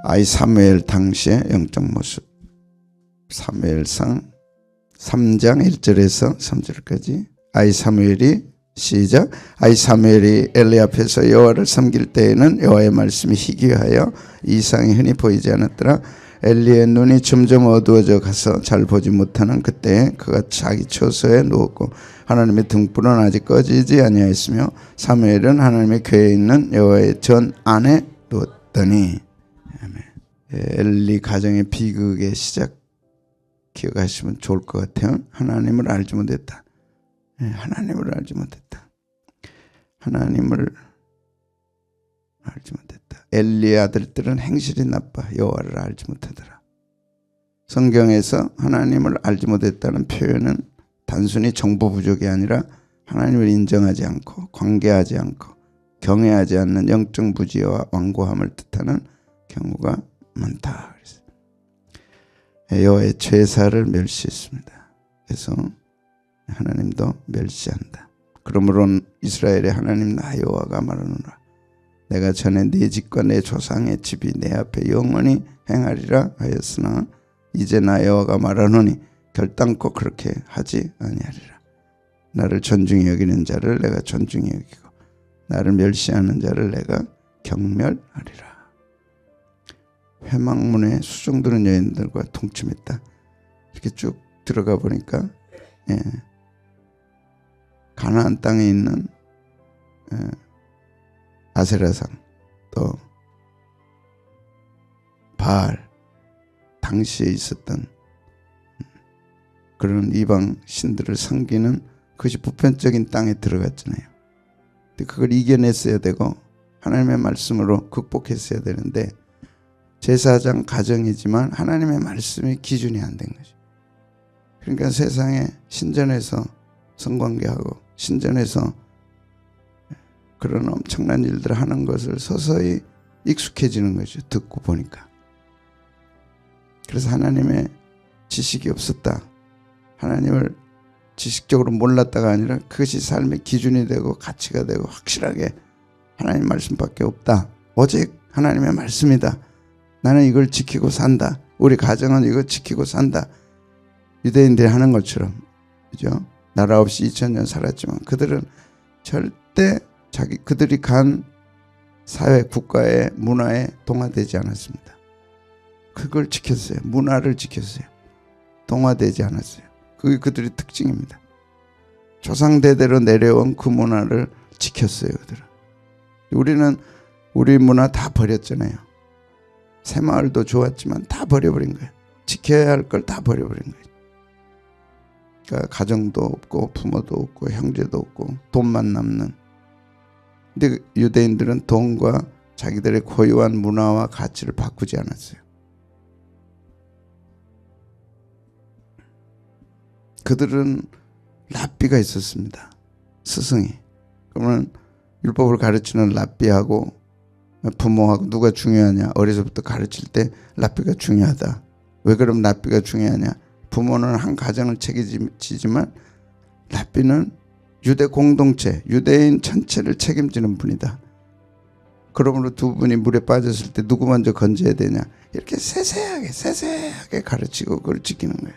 아이 사무엘 당시의 영적 모습. 사무엘상 3장 1절에서 3절까지. 아이 사무엘이 시작. 아이 사무엘이 엘리 앞에서 여호와를 섬길 때에는 여호와의 말씀이 희귀하여 이상이 흔히 보이지 않았더라. 엘리의 눈이 점점 어두워져 가서 잘 보지 못하는 그때에 그가 자기 처소에 누웠고 하나님의 등불은 아직 꺼지지 아니하였으며 사무엘은 하나님의 궤에 있는 여호와의 전 안에 누웠더니. 엘리 가정의 비극의 시작 기억하시면 좋을 것 같아요. 하나님을 알지 못했다. 하나님을 알지 못했다. 하나님을 알지 못했다. 엘리의 아들들은 행실이 나빠 여호와를 알지 못하더라. 성경에서 하나님을 알지 못했다는 표현은 단순히 정보 부족이 아니라 하나님을 인정하지 않고 관계하지 않고 경외하지 않는 영적 무지와 완고함을 뜻하는 경우가 많다. 여호와의 제사를 멸시했습니다. 그래서 하나님도 멸시한다. 그러므로 이스라엘의 하나님 나 여호와가 말하노라. 내가 전에 네 집과 내 조상의 집이 내 앞에 영원히 행하리라 하였으나 이제 나 여호와가 말하노니 결단코 그렇게 하지 아니하리라. 나를 존중히 여기는 자를 내가 존중히 여기고 나를 멸시하는 자를 내가 경멸하리라. 회막문에 수종드는 여인들과 동침했다. 이렇게 쭉 들어가 보니까 가나안 땅에 있는 아세라상 또 바알 당시에 있었던 그런 이방 신들을 섬기는 그것이 보편적인 땅에 들어갔잖아요. 근데 그걸 이겨냈어야 되고 하나님의 말씀으로 극복했어야 되는데 제사장 가정이지만 하나님의 말씀이 기준이 안 된 거죠. 그러니까 세상에 신전에서 성관계하고 신전에서 그런 엄청난 일들을 하는 것을 서서히 익숙해지는 거죠. 듣고 보니까. 그래서 하나님의 지식이 없었다. 하나님을 지식적으로 몰랐다가 아니라 그것이 삶의 기준이 되고 가치가 되고 확실하게 하나님 말씀밖에 없다. 오직 하나님의 말씀이다. 나는 이걸 지키고 산다. 우리 가정은 이걸 지키고 산다. 유대인들이 하는 것처럼, 그죠? 나라 없이 2000년 살았지만 그들은 절대 그들이 간 사회, 국가의 문화에 동화되지 않았습니다. 그걸 지켰어요. 문화를 지켰어요. 동화되지 않았어요. 그게 그들의 특징입니다. 조상대대로 내려온 그 문화를 지켰어요. 그들은. 우리는 우리 문화 다 버렸잖아요. 새마을도 좋았지만 다 버려버린 거예요. 지켜야 할 걸 다 버려버린 거예요. 그러니까 가정도 없고 부모도 없고 형제도 없고 돈만 남는. 근데 유대인들은 돈과 자기들의 고유한 문화와 가치를 바꾸지 않았어요. 그들은 랍비가 있었습니다. 스승이. 그러면 율법을 가르치는 랍비하고 부모하고 누가 중요하냐. 어려서부터 가르칠 때 랍비가 중요하다. 왜 그럼 랍비가 중요하냐. 부모는 한 가정을 책임지지만 랍비는 유대 공동체, 유대인 전체를 책임지는 분이다. 그러므로 두 분이 물에 빠졌을 때 누구 먼저 건져야 되냐. 이렇게 세세하게 가르치고 그걸 지키는 거예요.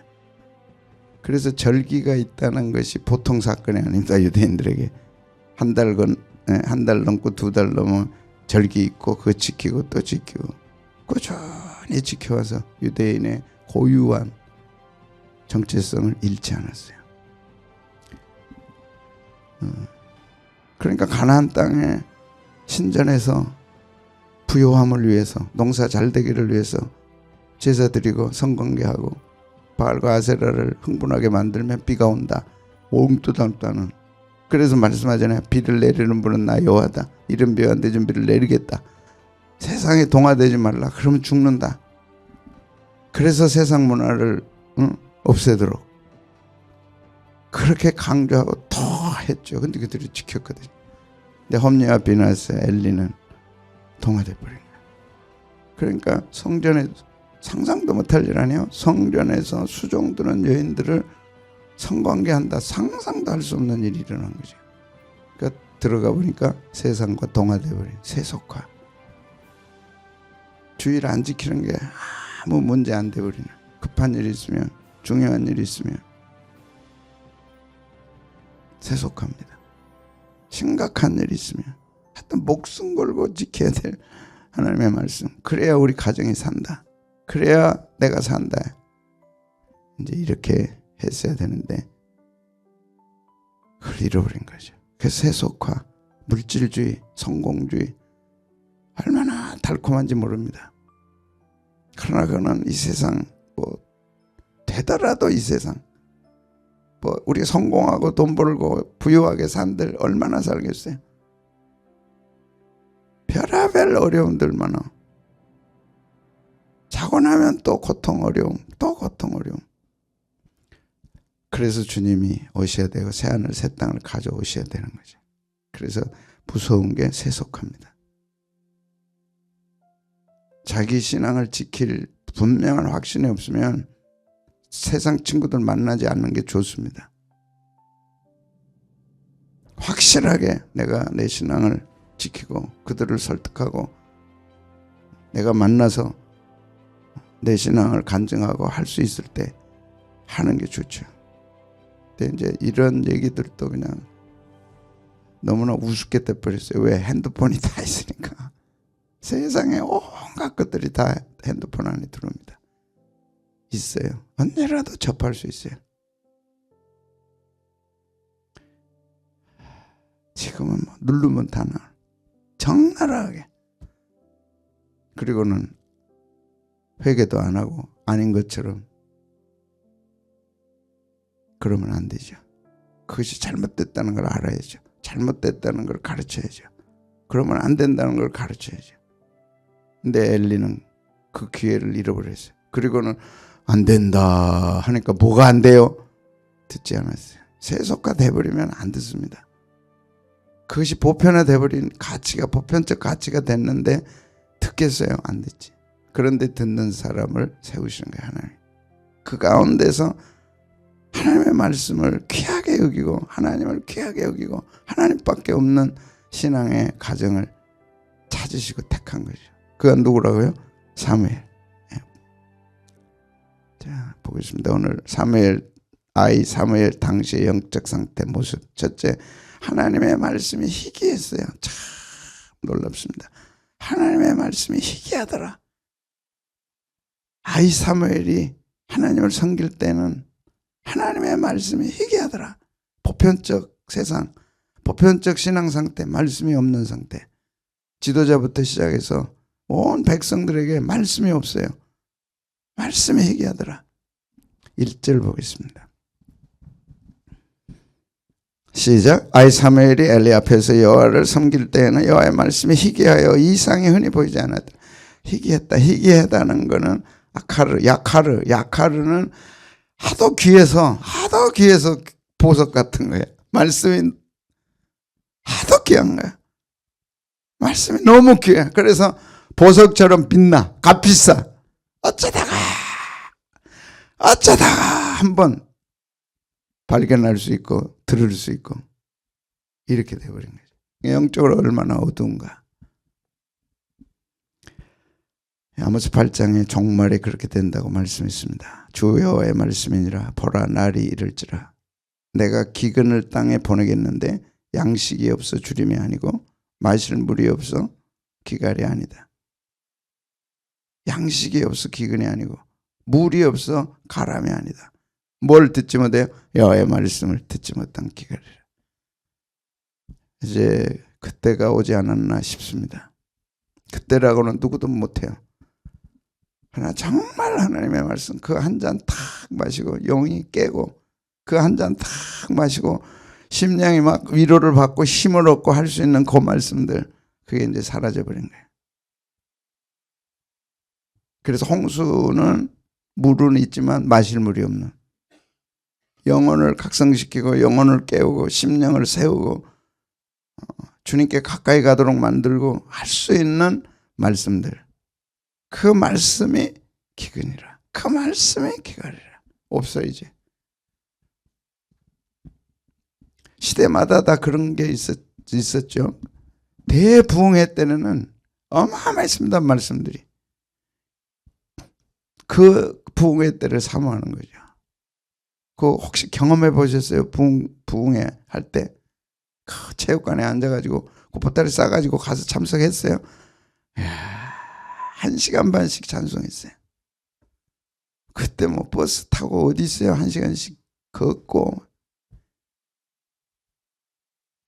그래서 절기가 있다는 것이 보통 사건이 아닙니다. 유대인들에게. 한 달 넘고 2달 넘으면 절기 있고 그거 지키고 또 지키고 꾸준히 지켜와서 유대인의 고유한 정체성을 잃지 않았어요. 그러니까 가나안 땅에 신전에서 부요함을 위해서 농사 잘 되기를 위해서 제사 드리고 성관계하고 바알과 아세라를 흥분하게 만들면 비가 온다. 옹뚜당따는. 그래서 말씀하잖아요. 비를 내리는 분은 나 여호와다. 이른 비와 늦은 비를 내리겠다. 세상에 동화되지 말라. 그러면 죽는다. 그래서 세상 문화를 없애도록 그렇게 강조하고 더 했죠. 근데 그들이 지켰거든요. 근데 홈리와 비나스, 엘리는 동화돼 버린 거예요. 그러니까 성전에 상상도 못할 일 아니에요. 성전에서 수종드는 여인들을 성관계한다. 상상도 할 수 없는 일이 일어난 거죠. 그러니까 들어가 보니까 세상과 동화돼 버린 세속화. 주일 안 지키는 게 아무 문제 안 돼버리는, 급한 일이 있으면, 중요한 일이 있으면 세속합니다. 심각한 일이 있으면 하여튼 목숨 걸고 지켜야 될 하나님의 말씀, 그래야 우리 가정이 산다, 그래야 내가 산다, 이제 이렇게 했어야 되는데 그걸 잃어버린 거죠. 그래서 세속화, 물질주의, 성공주의, 얼마나 달콤한지 모릅니다. 그러나 그는 이 세상 되더라도 이 세상 우리가 성공하고 돈 벌고 부유하게 산들 얼마나 살겠어요. 별의별 어려움들 많아. 자고 나면 또 고통 어려움, 또 고통 어려움. 그래서 주님이 오셔야 되고 새하늘 새 땅을 가져오셔야 되는 거죠. 그래서 무서운 게 세속합니다. 자기 신앙을 지킬 분명한 확신이 없으면 세상 친구들 만나지 않는 게 좋습니다. 확실하게 내가 내 신앙을 지키고 그들을 설득하고 내가 만나서 내 신앙을 간증하고 할 수 있을 때 하는 게 좋죠. 근데 이제 이런 얘기들도 그냥 너무나 우습게 돼버렸어요. 왜? 핸드폰이 다 있으니까. 세상에 온갖 것들이 다 핸드폰 안에 들어옵니다. 있어요. 언제라도 접할 수 있어요. 지금은 누르면 다 나와. 적나라하게. 그리고는 회개도 안 하고 아닌 것처럼 그러면 안 되죠. 그것이 잘못됐다는 걸 알아야죠. 잘못됐다는 걸 가르쳐야죠. 그러면 안 된다는 걸 가르쳐야죠. 근데 엘리는 그 기회를 잃어버렸어요. 그리고는 안 된다 하니까 뭐가 안 돼요? 듣지 않았어요. 세속화 돼버리면 안 듣습니다. 그것이 보편화돼버린 가치가, 보편적 가치가 됐는데 듣겠어요? 안 듣지. 그런데 듣는 사람을 세우시는 거예요, 하나님. 그 가운데서 하나님의 말씀을 귀하게 여기고 하나님을 귀하게 여기고 하나님밖에 없는 신앙의 가정을 찾으시고 택한 거죠. 그건 누구라고요? 사무엘. 자, 보겠습니다. 오늘 사무엘 당시의 영적 상태 모습. 첫째, 하나님의 말씀이 희귀했어요. 참 놀랍습니다. 하나님의 말씀이 희귀하더라. 사무엘이 하나님을 섬길 때는 하나님의 말씀이 희귀하더라. 보편적 세상, 보편적 신앙 상태, 말씀이 없는 상태. 지도자부터 시작해서 온 백성들에게 말씀이 없어요. 말씀이 희귀하더라. 1절 보겠습니다. 시작. 사무엘이 엘리 앞에서 여호와를 섬길 때에는 여호와의 말씀이 희귀하여 이상이 흔히 보이지 않았다. 희귀하다는 거는 야카르는 하도 귀해서 보석 같은 거예요. 말씀이 하도 귀한 거야. 말씀이 너무 귀해. 그래서 보석처럼 빛나. 값비싸. 어쩌다가 한번 발견할 수 있고 들을 수 있고 이렇게 돼버린 거죠. 영적으로 얼마나 어두운가. 아모스 8장에 종말에 그렇게 된다고 말씀했습니다. 주 여호와의 말씀이니라. 보라, 날이 이를지라. 내가 기근을 땅에 보내겠는데 양식이 없어 주림이 아니고 마실 물이 없어 기갈이 아니다. 양식이 없어 기근이 아니고 물이 없어 가람이 아니다. 뭘 듣지 못해요? 여호와의 말씀을 듣지 못한 기갈이라. 이제 그때가 오지 않았나 싶습니다. 그때라고는 누구도 못해요. 그러나 정말 하나님의 말씀 그 한 잔 탁 마시고 영이 깨고 그 한 잔 탁 마시고 심령이 막 위로를 받고 힘을 얻고 할 수 있는 그 말씀들, 그게 이제 사라져버린 거예요. 그래서 홍수는 물은 있지만 마실 물이 없는, 영혼을 각성시키고 영혼을 깨우고 심령을 세우고 주님께 가까이 가도록 만들고 할 수 있는 말씀들, 그 말씀이 기근이라, 그 말씀이 기갈이라. 없어. 이제 시대마다 다 그런 게 있었죠. 대부흥회 때는 어마어마했습니다. 말씀들이 그 부흥회 때를 사모하는 거죠. 그 혹시 경험해 보셨어요? 부흥회 할 때 그 체육관에 앉아가지고 그 보따리 싸가지고 가서 참석했어요? 이야, 1시간 반씩 찬송했어요. 그때 뭐 버스 타고 어디 있어요? 1시간씩 걷고.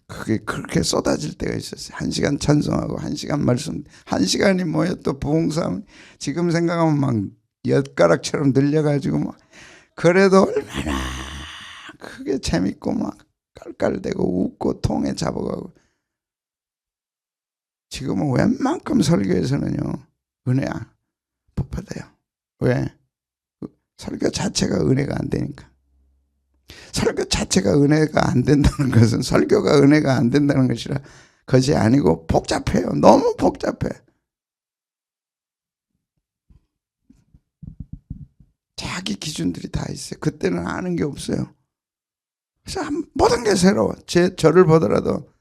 그게 그렇게 쏟아질 때가 있었어요. 1시간 찬송하고 1시간 말씀. 1시간이 뭐예요? 또 부흥사람 지금 생각하면 막 엿가락처럼 늘려가지고 막 그래도 얼마나 그게 재밌고 막 깔깔대고 웃고 통에 잡아가고. 지금은 웬만큼 설교에서는요 은혜야 못 받아요. 왜? 설교 자체가 은혜가 안 되니까. 설교 자체가 은혜가 안 된다는 것은 설교가 은혜가 안 된다는 것이 아니고 복잡해요. 너무 복잡해. 자기 기준들이 다 있어요. 그때는 아는 게 없어요. 그래서 모든 게 새로워. 저를 보더라도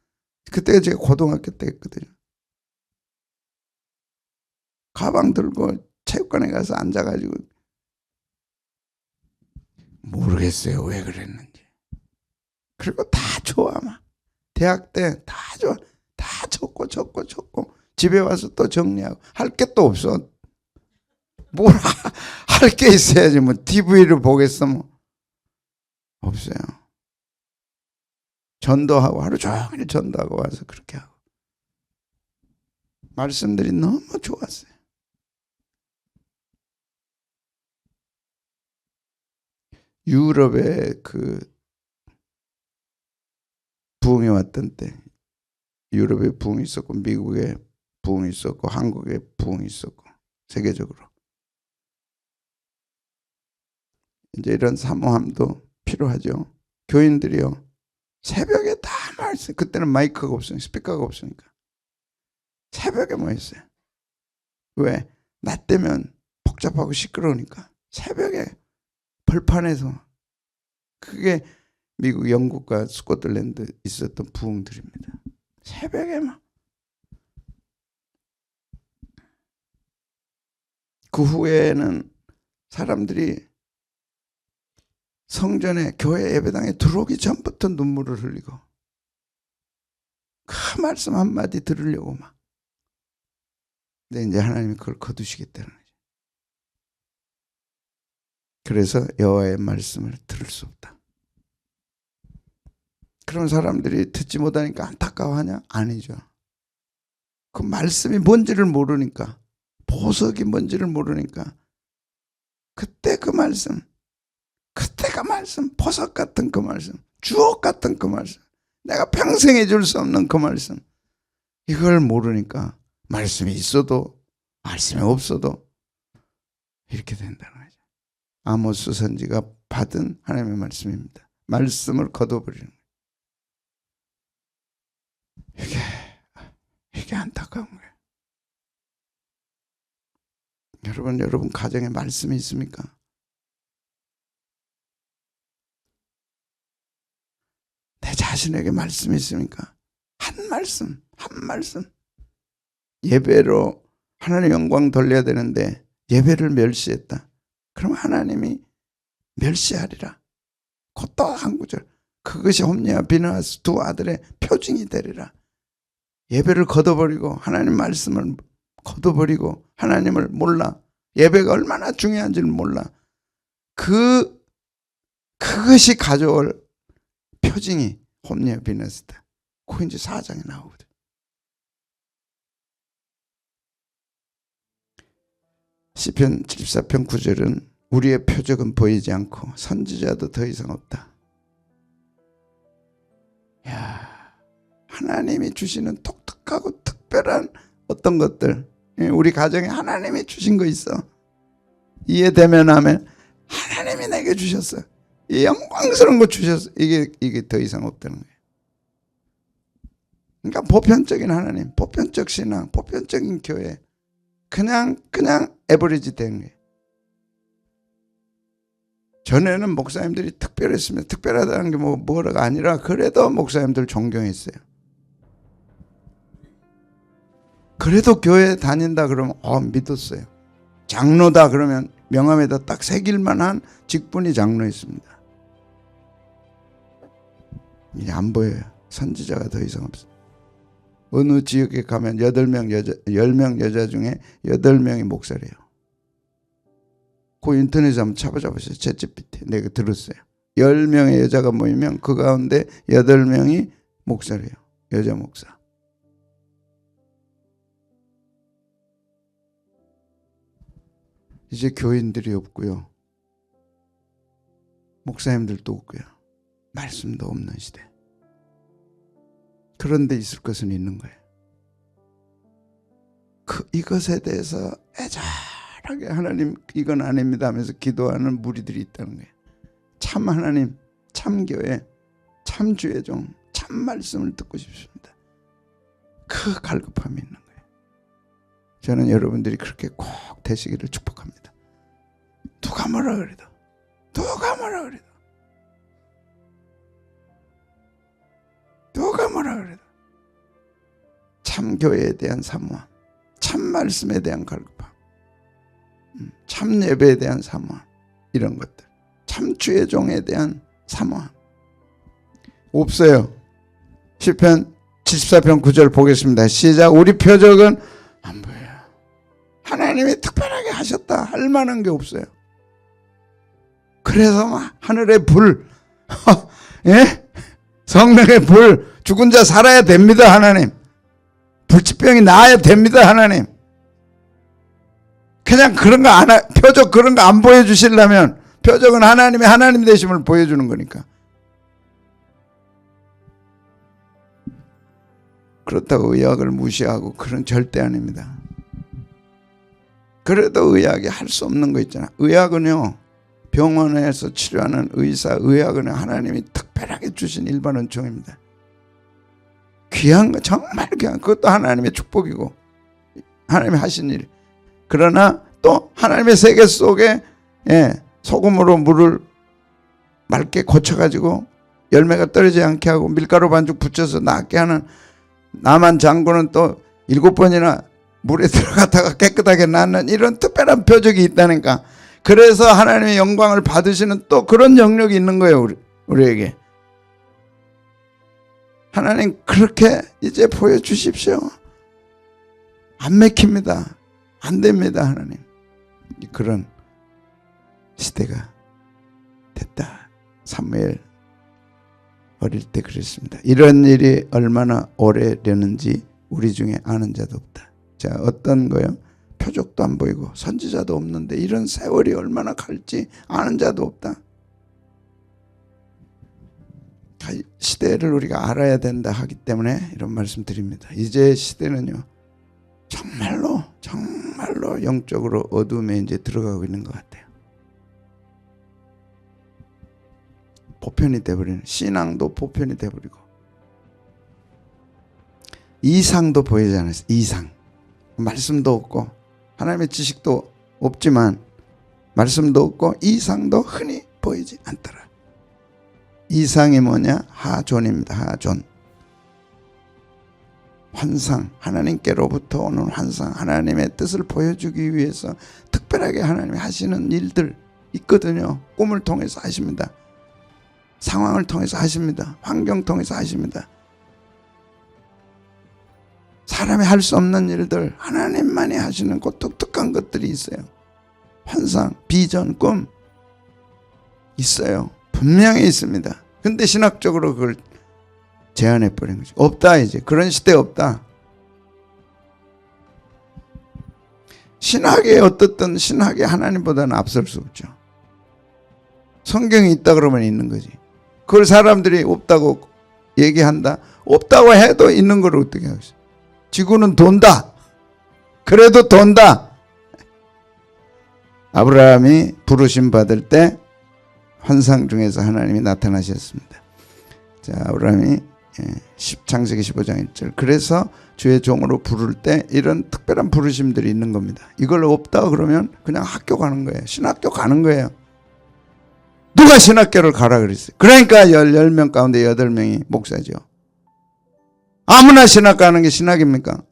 그때가 제가 고등학교 때였거든요. 가방 들고 체육관에 가서 앉아가지고 모르겠어요 왜 그랬는지. 그리고 다 좋아. 막 대학 때 다 좋아. 다 적고 집에 와서 또 정리하고. 할 게 또 없어. 뭘 할 게 있어야지. 뭐 TV를 보겠어 뭐. 없어요. 전도하고 하루 종일 전도하고 와서 그렇게 하고. 말씀들이 너무 좋았어요. 유럽에 그 부흥이 왔던 때, 유럽에 부흥이 있었고 미국에 부흥이 있었고 한국에 부흥이 있었고 세계적으로 이제 이런 사모함도 필요하죠. 교인들이요 새벽에 다 말씀. 그때는 마이크가 없으니까 스피커가 없으니까 새벽에 모였어요. 왜? 낮 되면 복잡하고 시끄러우니까 새벽에 벌판에서. 그게 미국, 영국과 스코틀랜드 있었던 부흥들입니다. 새벽에 막. 그 후에는 사람들이 성전에 교회 예배당에 들어오기 전부터 눈물을 흘리고 그 말씀 한마디 들으려고 막. 근데 이제 하나님이 그걸 거두시겠다는 거죠. 그래서 여호와의 말씀을 들을 수 없다. 그런 사람들이 듣지 못하니까 안타까워하냐? 아니죠. 그 말씀이 뭔지를 모르니까, 보석이 뭔지를 모르니까 그때 그 말씀, 보석 같은 그 말씀, 주옥 같은 그 말씀, 내가 평생 해줄 수 없는 그 말씀, 이걸 모르니까 말씀이 있어도 말씀이 없어도 이렇게 된다는 거죠. 아모스 선지가 받은 하나님의 말씀입니다. 말씀을 거둬버리는 거예요. 이게 안타까운 거예요. 여러분 가정에 말씀이 있습니까? 내 자신에게 말씀이 있습니까? 한 말씀. 예배로 하나님 영광 돌려야 되는데 예배를 멸시했다. 그럼 하나님이 멸시하리라. 곧 또 한 구절. 그것이 홈리와 비느하스 두 아들의 표징이 되리라. 예배를 거둬버리고 하나님 말씀을 거둬버리고 하나님을 몰라. 예배가 얼마나 중요한지를 몰라. 그것이 가져올 표징이 홈리와 비느하스다. 그게 이제 4장에 나오거든. 시편 74편 9절은 우리의 표적은 보이지 않고 선지자도 더 이상 없다. 야, 하나님이 주시는 독특하고 특별한 어떤 것들, 우리 가정에 하나님이 주신 거 있어. 이해되면 하면 하나님이 내게 주셨어. 이 영광스러운 거 주셨어. 이게 더 이상 없다는 거예요. 그러니까 보편적인 하나님, 보편적 신앙, 보편적인 교회, 그냥 에버리지 된 거예요. 전에는 목사님들이 특별했으면, 특별하다는 게 뭐가 아니라 그래도 목사님들 존경했어요. 그래도 교회 다닌다 그러면 믿었어요. 장로다 그러면 명함에다 딱 새길만한 직분이 장로였습니다. 이제 안 보여요. 선지자가 더 이상 없어요. 어느 지역에 가면 10명 여자 중에 8명이 목사래요. 그 인터넷에 한번 찾아보세요. 챗GPT. 내가 들었어요. 10명의 여자가 모이면 그 가운데 8명이 목사래요. 여자 목사. 이제 교인들이 없고요. 목사님들도 없고요. 말씀도 없는 시대. 그런데 있을 것은 있는 거예요. 이것에 대해서 애절하게 하나님 이건 아닙니다 하면서 기도하는 무리들이 있다는 거예요. 참 하나님, 참 교회, 참 주의 종, 참 말씀을 듣고 싶습니다. 그 갈급함이 있는 거예요. 저는 여러분들이 그렇게 꼭 되시기를 축복합니다. 누가 뭐라 그래도 누가 뭐라 그래도 참 교회에 대한 사모함, 참 말씀에 대한 갈급함, 참 예배에 대한 사모함, 이런 것들, 참 주의 종에 대한 사모함 없어요. 시편 74편 9절 보겠습니다. 시작. 우리 표적은 안 보여요. 하나님이 특별하게 하셨다 할 만한 게 없어요. 그래서 막 하늘의 불, 예? 성령의 불, 죽은 자 살아야 됩니다. 하나님. 불치병이 나아야 됩니다. 하나님. 그냥 그런 거 안, 표적 그런 거 안 보여주시려면 표적은 하나님의 하나님 되심을 보여주는 거니까. 그렇다고 의학을 무시하고 그런 절대 아닙니다. 그래도 의학이 할 수 없는 거 있잖아. 의학은요, 병원에서 치료하는 의사, 의학은 하나님이 특별하게 주신 일반 은총입니다. 귀한 거, 정말 귀한, 그것도 하나님의 축복이고 하나님이 하신 일. 그러나 또 하나님의 세계 속에 소금으로 물을 맑게 고쳐가지고 열매가 떨어지지 않게 하고 밀가루 반죽 붙여서 낫게 하는 나만 장군은 또 7번이나 물에 들어갔다가 깨끗하게 낫는 이런 특별한 표적이 있다니까. 그래서 하나님의 영광을 받으시는 또 그런 영역이 있는 거예요. 우리에게. 하나님 그렇게 이제 보여주십시오. 안 맥힙니다. 안 됩니다. 하나님. 그런 시대가 됐다. 사무엘 어릴 때 그랬습니다. 이런 일이 얼마나 오래되는지 우리 중에 아는 자도 없다. 자, 어떤 거요? 표적도 안 보이고 선지자도 없는데 이런 세월이 얼마나 갈지 아는 자도 없다. 시대를 우리가 알아야 된다 하기 때문에 이런 말씀 드립니다. 이제 시대는요, 정말로 영적으로 어둠에 이제 들어가고 있는 것 같아요. 보편이 돼버리는, 신앙도 보편이 돼버리고 이상도 보이지 않았어요. 이상. 말씀도 없고 하나님의 지식도 없지만 말씀도 없고 이상도 흔히 보이지 않더라. 이상이 뭐냐? 하존입니다. 하존. 환상, 하나님께로부터 오는 환상, 하나님의 뜻을 보여주기 위해서 특별하게 하나님이 하시는 일들 있거든요. 꿈을 통해서 하십니다. 상황을 통해서 하십니다. 환경 통해서 하십니다. 사람이 할 수 없는 일들 하나님만이 하시는 그 독특한 것들이 있어요. 환상, 비전, 꿈 있어요. 분명히 있습니다. 근데 신학적으로 그걸 제한해 버린 거죠. 없다. 이제 그런 시대 없다. 신학이 어떻든 신학이 하나님보다는 앞설 수 없죠. 성경이 있다 그러면 있는 거지. 그걸 사람들이 없다고 얘기한다. 없다고 해도 있는 걸 어떻게 하겠어. 지구는 돈다. 그래도 돈다. 아브라함이 부르심 받을 때 환상 중에서 하나님이 나타나셨습니다. 자, 아브라함이 창세기 15장 1절. 그래서 주의 종으로 부를 때 이런 특별한 부르심들이 있는 겁니다. 이걸 없다 그러면 그냥 학교 가는 거예요. 신학교 가는 거예요. 누가 신학교를 가라 그랬어요. 그러니까 10명 가운데 8명이 목사죠. 아무나 신학 가는 게 신학입니까?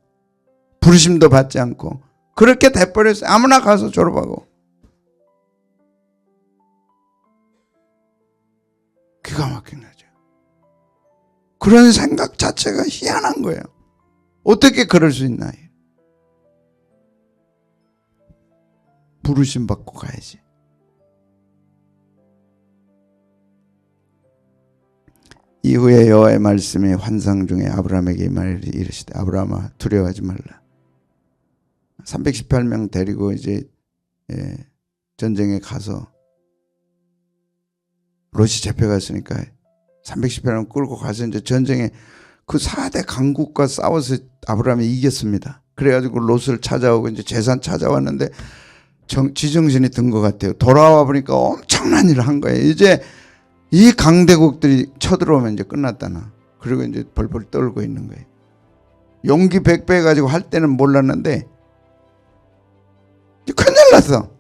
부르심도 받지 않고 그렇게 돼버렸어요. 아무나 가서 졸업하고. 기가 막힌 거죠. 그런 생각 자체가 희한한 거예요. 어떻게 그럴 수 있나. 부르심 받고 가야지. 이후에 여호와의 말씀이 환상 중에 아브라함에게 이르시되 아브라함아 두려워하지 말라. 318명 데리고 이제 전쟁에 가서 롯이 잡혀갔으니까 318명 끌고 가서 이제 전쟁에 그 4대 강국과 싸워서 아브라함이 이겼습니다. 그래가지고 롯을 찾아오고 이제 재산 찾아왔는데 지정신이 든 것 같아요. 돌아와 보니까 엄청난 일을 한 거예요. 이제 이 강대국들이 쳐들어오면 이제 끝났다나. 그리고 이제 벌벌 떨고 있는 거예요. 용기 100배 가지고 할 때는 몰랐는데 큰일 났어.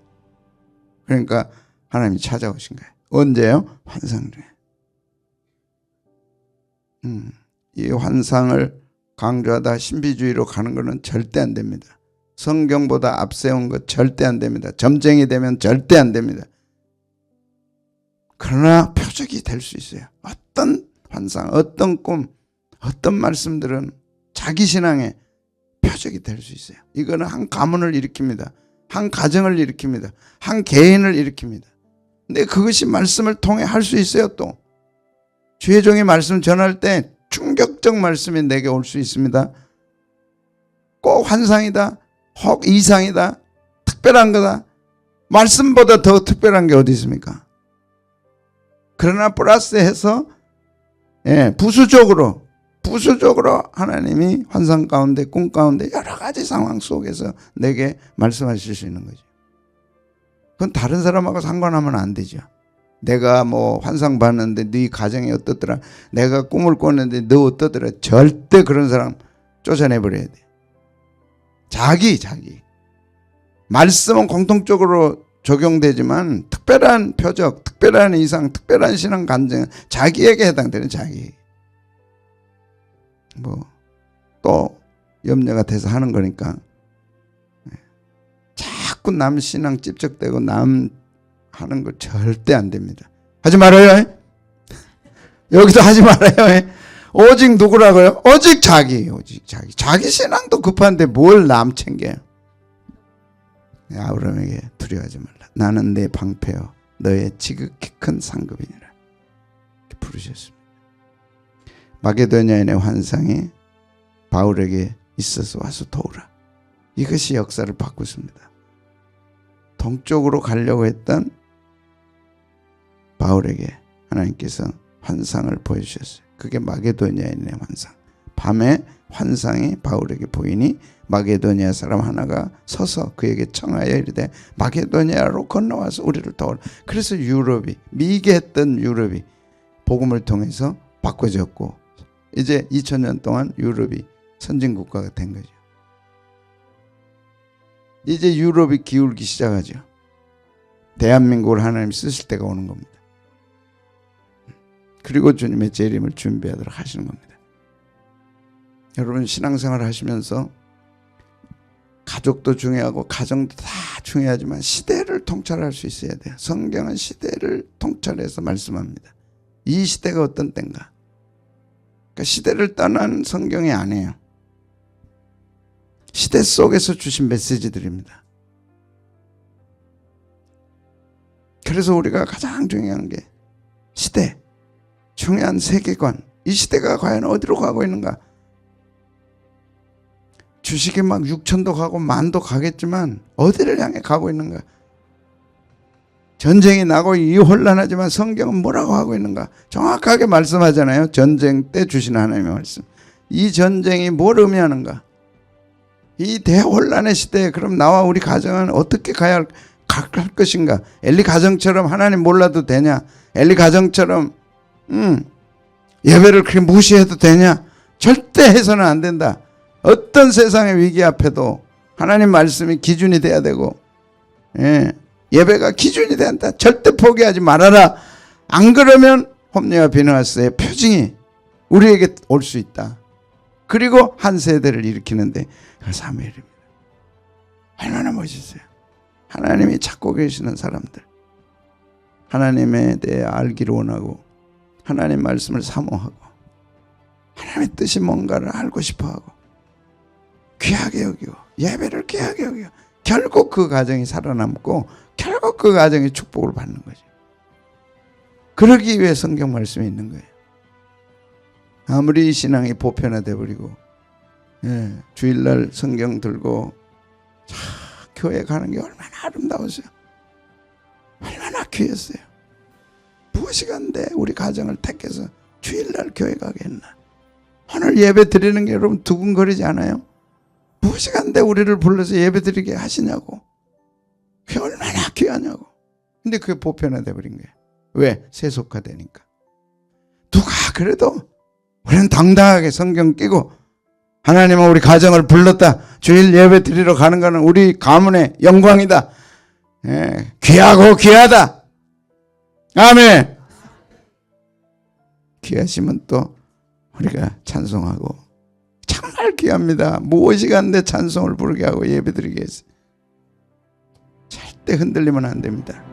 그러니까 하나님이 찾아오신 거예요. 언제요? 환상 중에. 이 환상을 강조하다 신비주의로 가는 것은 절대 안 됩니다. 성경보다 앞세운 것 절대 안 됩니다. 점쟁이 되면 절대 안 됩니다. 그러나 표적이 될 수 있어요. 어떤 환상, 어떤 꿈, 어떤 말씀들은 자기 신앙의 표적이 될 수 있어요. 이거는 한 가문을 일으킵니다. 한 가정을 일으킵니다. 한 개인을 일으킵니다. 근데 그것이 말씀을 통해 할 수 있어요. 또 주의 종이 말씀 전할 때 충격적 말씀이 내게 올 수 있습니다. 꼭 환상이다, 혹 이상이다, 특별한 거다. 말씀보다 더 특별한 게 어디 있습니까? 그러나 플러스해서 부수적으로 하나님이 환상 가운데 꿈 가운데 여러 가지 상황 속에서 내게 말씀하실 수 있는 거죠. 그건 다른 사람하고 상관하면 안 되죠. 내가 뭐 환상 봤는데 네 가정이 어떻더라, 내가 꿈을 꿨는데 너 어떻더라, 절대 그런 사람 쫓아내버려야 돼. 자기 말씀은 공통적으로 적용되지만 특별한 표적, 특별한 이상, 특별한 신앙 간증은 자기에게 해당되는 자기. 뭐 또 염려가 돼서 하는 거니까 자꾸 남 신앙 찝적대고 남 하는 거 절대 안 됩니다. 하지 말아요. 여기서 하지 말아요. 오직 누구라고요? 오직 자기. 자기 신앙도 급한데 뭘 남 챙겨요. 아브라함에게 두려워하지 말라. 나는 내 방패요 너의 지극히 큰 상급이니라. 이렇게 부르셨습니다. 마게도냐인의 환상이 바울에게 있어서 와서 도우라. 이것이 역사를 바꿨습니다. 동쪽으로 가려고 했던 바울에게 하나님께서 환상을 보여주셨어요. 그게 마게도냐인의 환상. 밤에 환상이 바울에게 보이니 마게도냐 사람 하나가 서서 그에게 청하여 이르되 마게도냐로 건너와서 우리를 도우라. 그래서 유럽이, 미개했던 유럽이 복음을 통해서 바꿔졌고 이제 2000년 동안 유럽이 선진국가가 된 거죠. 이제 유럽이 기울기 시작하죠. 대한민국을 하나님 쓰실 때가 오는 겁니다. 그리고 주님의 재림을 준비하도록 하시는 겁니다. 여러분 신앙생활 하시면서 가족도 중요하고 가정도 다 중요하지만 시대를 통찰할 수 있어야 돼요. 성경은 시대를 통찰해서 말씀합니다. 이 시대가 어떤 때인가. 그러니까 시대를 떠난 성경이 아니에요. 시대 속에서 주신 메시지들입니다. 그래서 우리가 가장 중요한 게 시대, 중요한 세계관, 이 시대가 과연 어디로 가고 있는가. 주식이 막 6천도 가고 만도 가겠지만 어디를 향해 가고 있는가. 전쟁이 나고 이 혼란하지만 성경은 뭐라고 하고 있는가 정확하게 말씀하잖아요. 전쟁 때 주시는 하나님의 말씀. 이 전쟁이 뭘 의미하는가. 이 대혼란의 시대에 그럼 나와 우리 가정은 어떻게 갈 것인가. 엘리 가정처럼 하나님 몰라도 되냐. 엘리 가정처럼 예배를 그렇게 무시해도 되냐. 절대 해서는 안 된다. 어떤 세상의 위기 앞에도 하나님 말씀이 기준이 돼야 되고 예배가 기준이 돼야 한다. 절대 포기하지 말아라. 안 그러면 홈리와 비느하스의 표징이 우리에게 올 수 있다. 그리고 한 세대를 일으키는데 그 사무엘입니다. 얼마나 멋있어요. 하나님이 찾고 계시는 사람들, 하나님에 대해 알기를 원하고 하나님 말씀을 사모하고 하나님의 뜻이 뭔가를 알고 싶어하고 귀하게 여기고 예배를 귀하게 여기고 결국 그 가정이 살아남고 결국 그 가정이 축복을 받는 거죠. 그러기 위해 성경 말씀이 있는 거예요. 아무리 신앙이 보편화돼 버리고 주일날 성경 들고 교회 가는 게 얼마나 아름다웠어요. 얼마나 귀했어요. 무엇이 간데 우리 가정을 택해서 주일날 교회 가겠나. 오늘 예배 드리는 게 여러분 두근거리지 않아요? 무엇이 간데 우리를 불러서 예배 드리게 하시냐고. 그게 얼마나 귀하냐고. 근데 그게 보편화돼 버린 거예요. 왜? 세속화되니까. 누가 그래도 우리는 당당하게 성경 끼고 하나님은 우리 가정을 불렀다. 주일 예배 드리러 가는 거는 우리 가문의 영광이다. 귀하고 귀하다. 아멘. 귀하시면 또 우리가 찬송하고 정말 귀합니다. 무엇이 간데 찬송을 부르게 하고 예배 드리게 했어요. 절대 흔들리면 안 됩니다.